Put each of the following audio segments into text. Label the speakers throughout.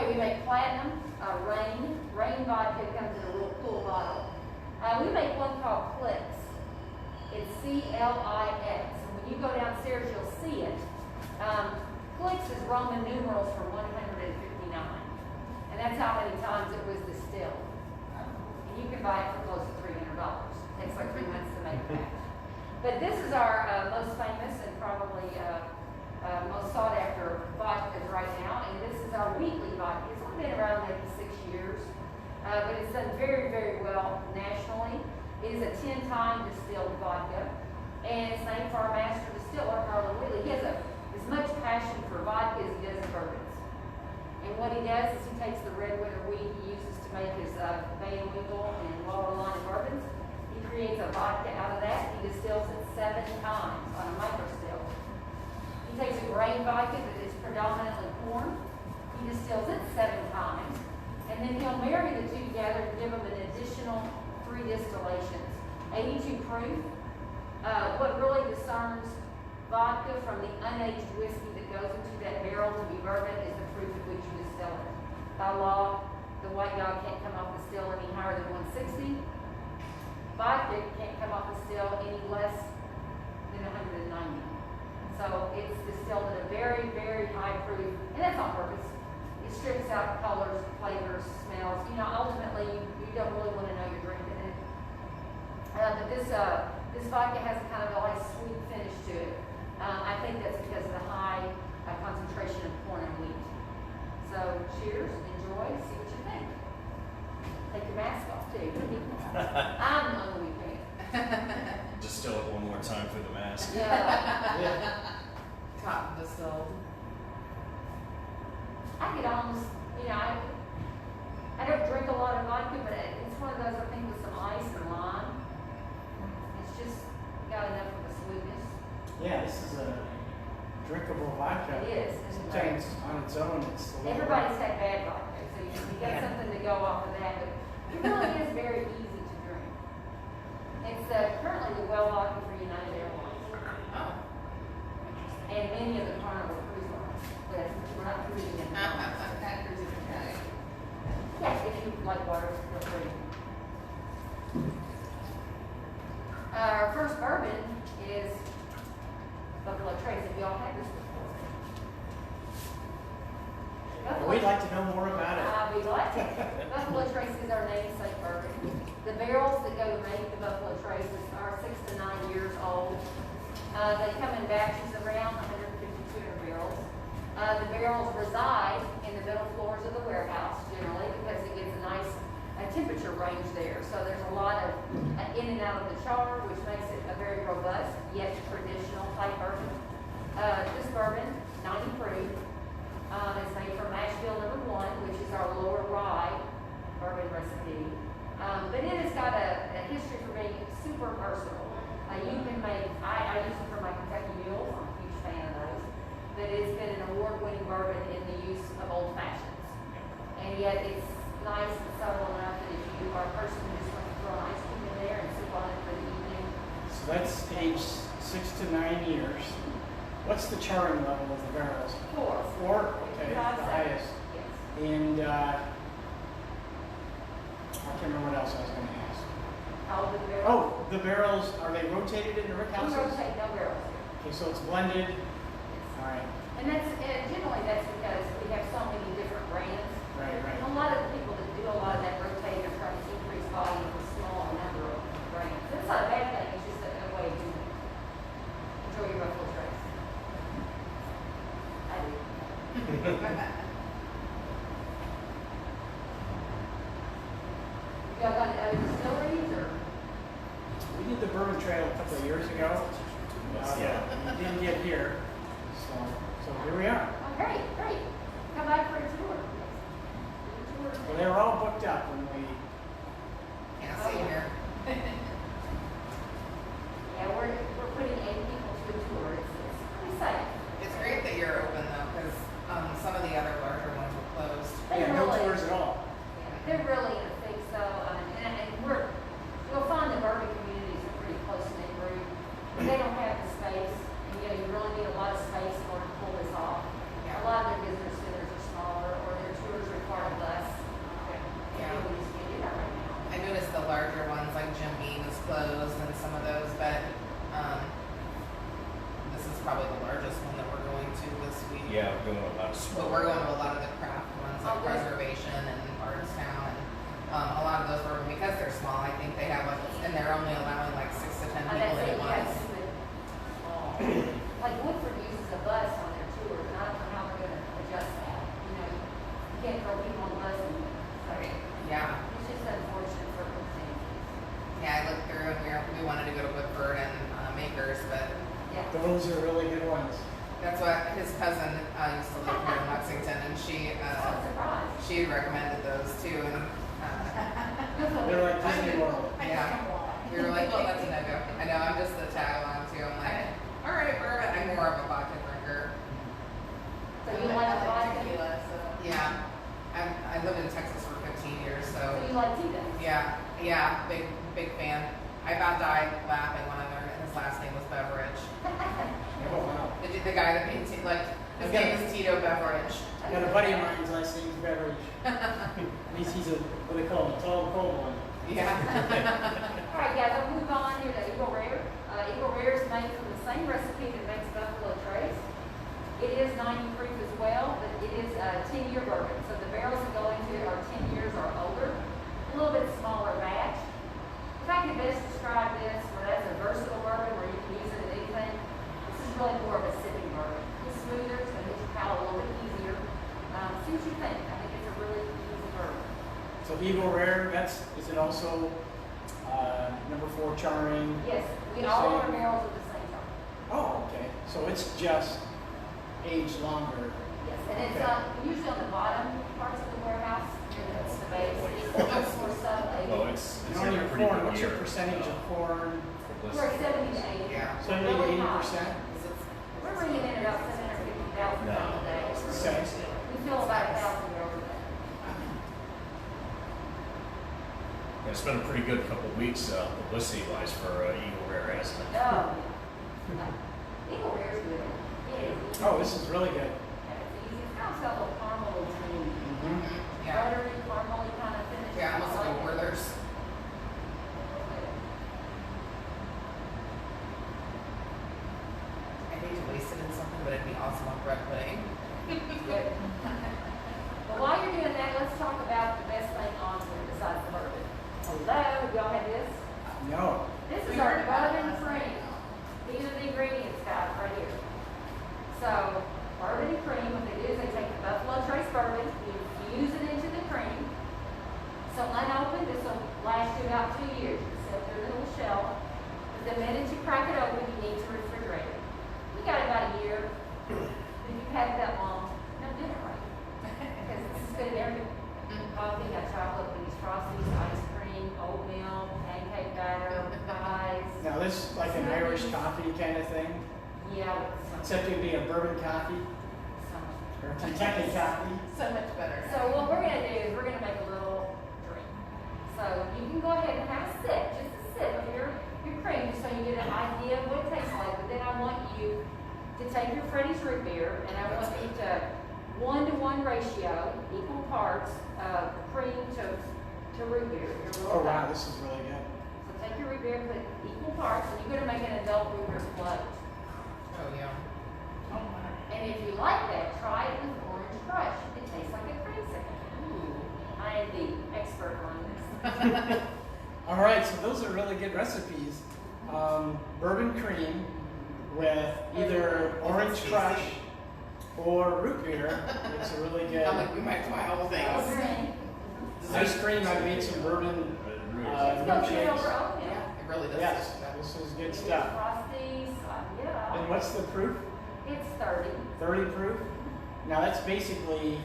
Speaker 1: Okay, we make Platinum, Rain vodka comes in a real cool bottle. We make one called Clicks. It's C-L-I-X. And when you go downstairs, you'll see it. Clicks is Roman numerals for 159. And that's how many times it was distilled. And you can buy it for close to $300. It takes like 3 months to make a batch. But this is our most famous and probably most sought after vodkas right now. And this is our Wheatley vodka. It's only been around maybe 6 years. But it's done very, very well nationally. It is a 10-time distilled vodka. And it's named for our master distiller, Harlan Wheatley. He has as much passion for vodka as he does bourbons. And what he does is he takes the red winter wheat he uses to make his Bay and Wingle and Wallow line of bourbons. He creates a vodka out of that. He distills it 7 times on a micro still. He takes a grain vodka that is predominantly corn. He distills it 7 times. And then he'll marry the two together and give them an additional 3 distillations. 82 proof. What really discerns vodka from the unaged whiskey that goes into that barrel to be bourbon is the proof at which you distill it. By law, the white dog can't come off the still any higher than 160. Vodka can't come off the still any less than 190. So it's distilled at a very, very high proof, and that's on purpose. It strips out colors, flavors, smells. You know, ultimately, you don't really want to know you're drinking it. But this vodka has a kind of a nice sweet finish to it. I think that's because of the high concentration of corn and wheat. So cheers, enjoy, see what you think. Take your mask off too. I'm on the weekend.
Speaker 2: Distill it one more time for the mask.
Speaker 1: Yeah.
Speaker 3: Cotton distilled.
Speaker 1: I could almost, I don't drink a lot of vodka, but it's one of those I think with some ice and lime. It's just got enough of a sweetness.
Speaker 4: Yeah, this is a drinkable vodka.
Speaker 1: It is.
Speaker 4: Sometimes on its own, it's a little.
Speaker 1: Everybody's had bad vodka, so you got something to go off of that, but it really is very easy to drink. It's currently the well vodka for United Airlines.
Speaker 3: Oh.
Speaker 1: And many of the Carnival cruise lines, but we're not cruising in the
Speaker 3: Not cruising, okay.
Speaker 1: Yeah, if you like water, feel free. Our first bourbon is Buffalo Trace. Have you all had this before?
Speaker 4: We'd like to know more about it.
Speaker 1: We'd like to. Buffalo Trace is our namesake bourbon. The barrels that go to make the Buffalo Traces are 6 to 9 years old. They come in batches around 150 barrels. The barrels reside in the middle floors of the warehouse generally because it gives a nice temperature range there. So there's a lot of in and out of the char, which makes it a very robust yet traditional type bourbon. This bourbon, 90 proof, is made from mash bill number 1, which is our lower rye bourbon recipe. But it has got a history for being super versatile. You can make, I use it for my Kentucky Mules, I'm a huge fan of those. But it's been an award-winning bourbon in the use of old fashions. And yet it's nice and subtle enough that if you are a person who just wants to throw an ice cream in there and sip on it for the evening.
Speaker 4: So that's aged 6 to 9 years. What's the charring level of the barrels?
Speaker 1: 4.
Speaker 4: 4? Okay,
Speaker 1: 5
Speaker 4: the
Speaker 1: seconds.
Speaker 4: highest.
Speaker 1: Yes.
Speaker 4: And I can't remember what else I was going to ask.
Speaker 1: How old are the barrels?
Speaker 4: Oh, the barrels, are they rotated in the rick
Speaker 1: We
Speaker 4: houses?
Speaker 1: rotate no barrels here.
Speaker 4: Okay, so it's blended. All right.
Speaker 1: And generally that's because we have so many different brands.
Speaker 4: Right.
Speaker 1: And a lot of the people that do a lot of that rotating are trying to increase volume with a small number of brands. That's not a bad thing, it's just a way to enjoy your Buffalo Trace. I do. Y'all got other distilleries or?
Speaker 4: We did the Bourbon Trail a couple of years ago.
Speaker 2: Yeah.
Speaker 4: We didn't get here. So here we are.
Speaker 1: Oh, great. Come back for a tour.
Speaker 4: Well, they were all booked up when we.
Speaker 3: Can't see here.
Speaker 1: Yeah, we're putting 8 people to a tour. It's pretty safe.
Speaker 3: It's great that you're open though, because some of the other larger ones were closed.
Speaker 1: They
Speaker 4: No
Speaker 1: really-
Speaker 4: tours at all.
Speaker 1: Yeah, they're really in a fix though, and you'll find the bourbon community is a pretty close-knit group. But they don't have the space, and you really need a lot of space in order to pull this off.
Speaker 2: Yeah, we're going a lot of
Speaker 3: But
Speaker 2: small.
Speaker 3: we're going to a lot of the craft ones, like
Speaker 1: Oh, good.
Speaker 3: Preservation and Bardstown, and a lot of those bourbon, because they're small, I think they have like, and they're only allowing like 6 to 10 people
Speaker 1: That's
Speaker 3: in
Speaker 1: it,
Speaker 3: at
Speaker 1: yes.
Speaker 3: once.
Speaker 1: Like Woodford uses a bus on their tours, and I don't know how we're gonna adjust that. You know, you can't throw people on the bus and, so,
Speaker 3: Yeah,
Speaker 1: it's just unfortunate circumstances.
Speaker 3: yeah, I looked through and we wanted to go to Woodford and Makers, but
Speaker 1: Yeah.
Speaker 4: Those are really good ones.
Speaker 3: that's what his cousin used to live here in Lexington, and she
Speaker 1: I'm surprised.
Speaker 3: had recommended those too, and
Speaker 4: They're like Disney World.
Speaker 3: yeah, we were like, well, that's a no-go. I know, I'm just the tag along too. I'm like, all right, bourbon. I'm more of a vodka drinker.
Speaker 1: So you like vodka?
Speaker 3: Yeah, I lived in Texas for 15 years,
Speaker 1: So
Speaker 3: so
Speaker 1: you like Tito's?
Speaker 3: yeah, big fan. I about died laughing when I learned that his last name was Beverage.
Speaker 4: Oh, wow.
Speaker 3: The guy that made his name is Tito Beverage.
Speaker 4: I got a buddy of mine's last name's Beverage. At least he's a, what do they call him, a tall, cold one.
Speaker 3: Yeah.
Speaker 1: All right, guys, I'll move on here to Eagle Rare. Eagle Rare is made from the same recipe that makes Buffalo Trace. It is 90 proof as well, but it is a 10-year bourbon. So the barrels that go into it are 10 years or older. A little bit smaller batch. If I could best describe this, well, that's a versatile bourbon where you can use it in anything. This is really more of a sipping bourbon. It's smoother, so it makes your palate a little bit easier. See what you think. I think it's a really easy bourbon.
Speaker 4: So Eagle Rare, is it also number 4 charring?
Speaker 1: Yes, all of our barrels are the same time.
Speaker 4: Oh, okay. So it's just aged longer.
Speaker 1: Yes, and it's
Speaker 4: Okay.
Speaker 1: usually on the bottom parts of the warehouse, and it's the base, it's more subtle.
Speaker 2: Well, it's
Speaker 4: And
Speaker 2: had
Speaker 4: on
Speaker 2: a
Speaker 4: your
Speaker 2: pretty
Speaker 4: corn,
Speaker 2: good
Speaker 4: what's your
Speaker 2: year.
Speaker 4: percentage of corn?
Speaker 2: For
Speaker 1: We're at
Speaker 2: blister.
Speaker 1: 70 to 80.
Speaker 3: Yeah.
Speaker 4: 70 to
Speaker 1: Really high.
Speaker 4: 80%?
Speaker 1: We're bringing in about 750,000 pounds a day.
Speaker 4: Okay.
Speaker 1: We fill about 1,000 barrels a day.
Speaker 2: Yeah, it's been a pretty good couple of weeks publicity-wise for Eagle Rare, hasn't it?
Speaker 1: Oh. Eagle Rare is good. It is.
Speaker 4: Oh, this is really good.
Speaker 1: Yeah, it's easy. It's kind of got a little caramel to
Speaker 3: Yeah.
Speaker 1: buttery, caramely kind of finish.
Speaker 3: Yeah, almost like a
Speaker 1: it.
Speaker 3: Werther's. I hate to waste it in something, but it'd be awesome on bread pudding.
Speaker 1: Good. Well, while you're doing that, let's talk about the best thing on here besides the bourbon. Hello, y'all have this?
Speaker 4: No.
Speaker 1: This is our bourbon cream. These are the ingredients, guys, right here. So, bourbon and cream, what they do is they take the Buffalo Trace bourbon, you infuse it into the cream. So unopened, this will last you about 2 years. It's set through the little shell. But the minute you crack it open, you need to refrigerate it. You got about a year. If you've had it that long, no dinner right. Because this is good in everything. Coffee, got chocolate, cookies, frosties, ice cream, oatmeal, pancake batter, pies.
Speaker 4: Now this is like an Irish coffee kind of thing,
Speaker 1: Yeah, with some,
Speaker 4: except it'd be a bourbon coffee
Speaker 1: some.
Speaker 4: or a Kentucky coffee.
Speaker 3: So much better.
Speaker 1: So what we're gonna do is we're gonna make a little drink. So you can go ahead and have a sip, just a sip of your cream, just so you get an idea of what it tastes like. But then I want you to take your Freddy's root beer, and I want you to 1-to-1 ratio, equal parts of cream to root beer. Your little
Speaker 4: Oh wow,
Speaker 1: cup.
Speaker 4: this is really good.
Speaker 1: So take your root beer, put equal parts, and you're gonna make an adult root beer float.
Speaker 3: Oh, yeah.
Speaker 1: And if you like that, try it with orange crush. It tastes like a creamsicle.
Speaker 3: Ooh.
Speaker 1: I am the expert on this.
Speaker 4: All right, so those are really good recipes. Bourbon cream with either orange crush or root beer. It's a really good
Speaker 3: I'm like, we might try all things.
Speaker 1: Okay.
Speaker 4: ice cream. I made some bourbon
Speaker 1: It's gonna turn over
Speaker 4: milkshakes.
Speaker 1: oatmeal.
Speaker 3: Yeah, it really does.
Speaker 4: Yes, this is good stuff.
Speaker 1: Frosties, yeah.
Speaker 4: And what's the proof?
Speaker 1: It's 30.
Speaker 4: 30 proof. Now that's basically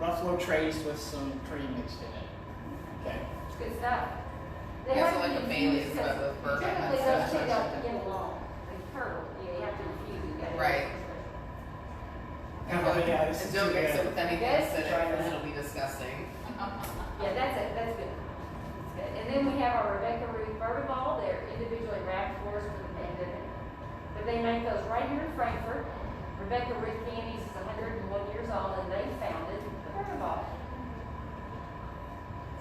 Speaker 4: Buffalo Trace with some cream mixed in it. Okay.
Speaker 1: It's good stuff. They
Speaker 3: Yeah,
Speaker 1: have
Speaker 3: so
Speaker 1: to
Speaker 3: like
Speaker 1: be
Speaker 3: a Bailey's,
Speaker 1: infused
Speaker 3: but
Speaker 1: 'cause
Speaker 3: with bourbon
Speaker 1: typically
Speaker 3: instead
Speaker 1: those
Speaker 3: of
Speaker 1: two
Speaker 3: sugar.
Speaker 1: don't get along. They curdle. You have to infuse it. You gotta-
Speaker 3: Right.
Speaker 4: Oh, yeah, this
Speaker 3: And
Speaker 4: is
Speaker 3: don't
Speaker 4: too
Speaker 3: mix it
Speaker 4: good.
Speaker 3: with anything
Speaker 1: Yes,
Speaker 3: acidic,
Speaker 4: try
Speaker 3: because
Speaker 4: that.
Speaker 3: it'll be disgusting.
Speaker 1: Yeah, that's it. That's good. That's good. And then we have our Rebecca Ruth bourbon bottle. They're individually wrapped for us for the pandemic. But they make those right here in Frankfurt. Rebecca Ruth Candies is 101 years old, and they founded the bourbon bottle.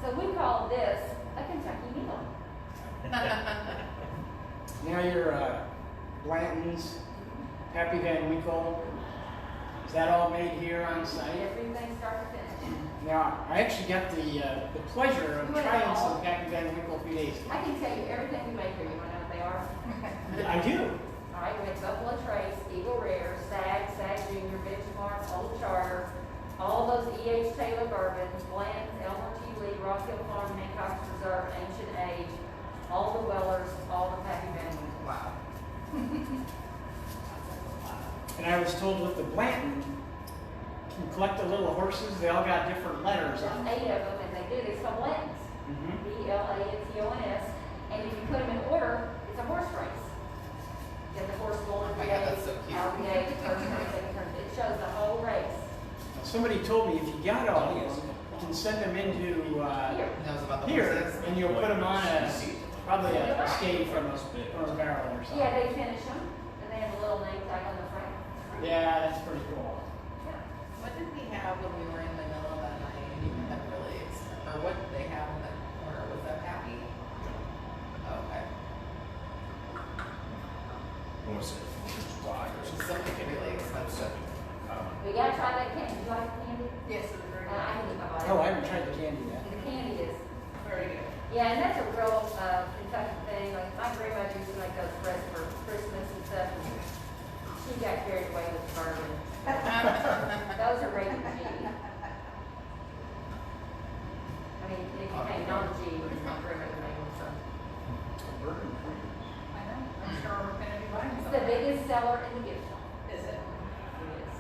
Speaker 1: So we call this a Kentucky meal.
Speaker 4: Now your Blanton's, Happy Van Winkle, Is that all made here on site?
Speaker 1: Everything start to finish.
Speaker 4: Now, I actually got the pleasure of
Speaker 1: You want
Speaker 4: trying
Speaker 1: it all?
Speaker 4: some Pappy Van Winkle a few days ago.
Speaker 1: I can tell you everything we make here. You want to know what they are?
Speaker 4: I do.
Speaker 1: All right, we make Buffalo Trace, Eagle Rare, Stag, Stag Junior, Benchmark, Old Charter, all those E.H. Taylor bourbons, blends, Elmer T. Lee, Rock Hill Farm, Hancock's Reserve, Ancient Age, all the Wellers, all the Pappy Van Winkle.
Speaker 3: Wow.
Speaker 4: And I was told with the Blanton, you collect the little horses, they all got different letters on
Speaker 1: There's
Speaker 4: them.
Speaker 1: 8 of them, and they do this called Blantons.
Speaker 4: Mhm.
Speaker 1: B-L-A-N-T-O-N-S. And if you put them in order, it's a horse race. Get the horse going,
Speaker 3: Oh my God, that's so cute.
Speaker 1: RBA, first turn, second turn. It shows the whole race.
Speaker 4: Somebody told me if you got all of them, you can send them into
Speaker 1: Here.
Speaker 3: Knows about the
Speaker 4: here,
Speaker 3: horses.
Speaker 4: and you'll put them on probably a skate from a barrel or something.
Speaker 1: Yeah, they finish them, and they have a little name tag on the front.
Speaker 4: Yeah, that's pretty cool.
Speaker 1: Yeah.
Speaker 3: What did we have when we were in Manila that night? And you had really, or what did they have in the corner? Was that Happy? Oh, okay.
Speaker 2: What was it? Why or something?
Speaker 3: Something really expensive.
Speaker 1: We gotta try that candy. Do you like the candy?
Speaker 3: Yes, it was very
Speaker 1: I can eat my body.
Speaker 4: Oh, I haven't tried the candy yet.
Speaker 1: The candy is,
Speaker 3: Very good.
Speaker 1: yeah, and that's a real Kentucky thing. Like my grandmother used to make those breads for Christmas and stuff. And she got carried away with bourbon. Those are rated G. I mean, if you came non-G, it's not grandmother made them, so.
Speaker 4: Bourbon cream.
Speaker 5: I know, I'm sure we're gonna be buying
Speaker 1: It's
Speaker 5: some.
Speaker 1: the biggest seller in the gift shop.
Speaker 5: Is it?
Speaker 1: It is.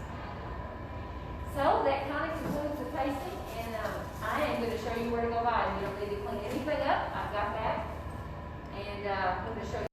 Speaker 1: So that kind of concludes the tasting, and I am going to show you where to go buy. You don't need to clean anything up. I've got